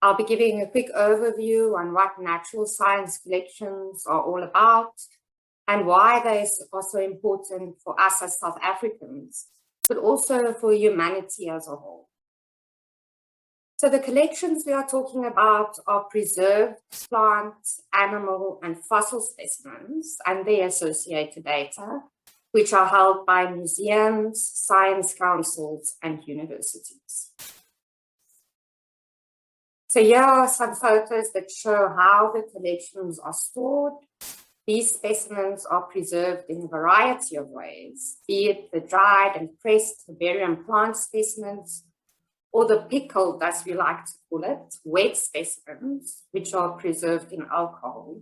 I'll be giving a quick overview on what natural science collections are all about and why they are so important for us as South Africans, but also for humanity as a whole. So the collections we are talking about are preserved plant, animal, and fossil specimens and their associated data, which are held by museums, science councils, and universities. So here are some photos that show how the collections are stored. These specimens are preserved in a variety of ways, be it the dried and pressed herbarium plant specimens, or the pickled, as we like to call it, wet specimens, which are preserved in alcohol.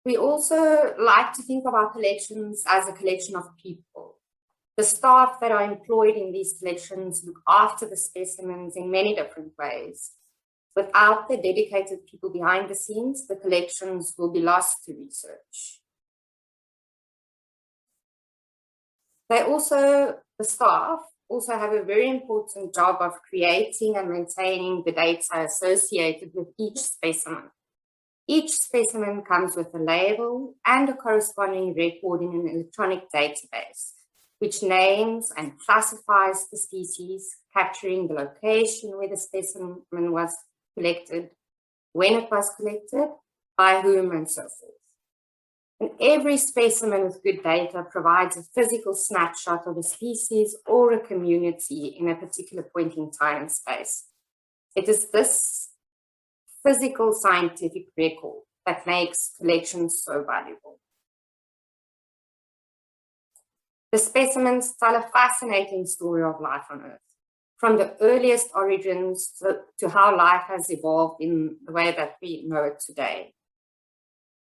We also like to think of our collections as a collection of people. The staff that are employed in these collections look after the specimens in many different ways. Without the dedicated people behind the scenes, the collections will be lost to research. The staff also have a very important job of creating and maintaining the data associated with each specimen. Each specimen comes with a label and a corresponding record in an electronic database, which names and classifies the species, capturing the location where the specimen was collected, when it was collected, by whom, and so forth. And every specimen with good data provides a physical snapshot of a species or a community in a particular point in time and space. It is this physical scientific record that makes collections so valuable. The specimens tell a fascinating story of life on Earth, from the earliest origins to how life has evolved in the way that we know it today.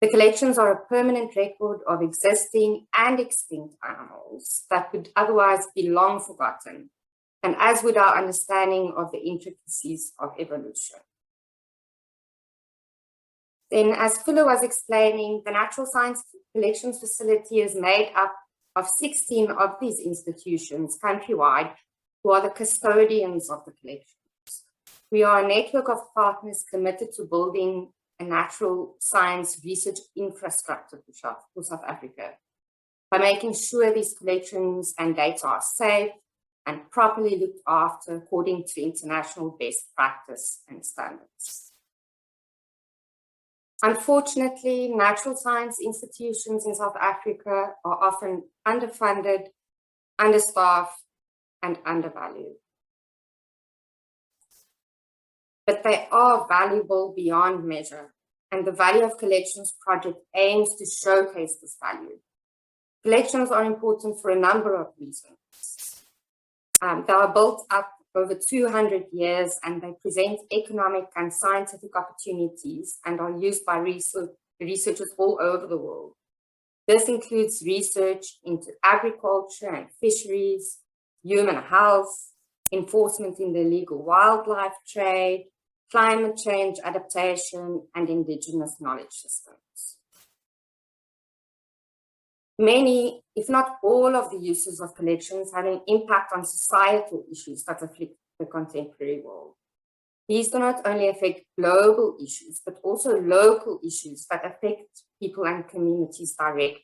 The collections are a permanent record of existing and extinct animals that would otherwise be long forgotten, and as would our understanding of the intricacies of evolution. Then, as Fuller was explaining, the Natural Science Collections Facility is made up of 16 of these institutions countrywide who are the custodians of the collections. We are a network of partners committed to building a natural science research infrastructure for South Africa by making sure these collections and data are safe and properly looked after according to international best practice and standards. Unfortunately, natural science institutions in South Africa are often underfunded, understaffed, and undervalued. But they are valuable beyond measure, and the Value of Collections project aims to showcase this value. Collections are important for a number of reasons. They are built up over 200 years, and they present economic and scientific opportunities and are used by researchers all over the world. This includes research into agriculture and fisheries, human health, enforcement in the illegal wildlife trade, climate change adaptation, and indigenous knowledge systems. Many, if not all, of the uses of collections have an impact on societal issues that afflict the contemporary world. These do not only affect global issues, but also local issues that affect people and communities directly.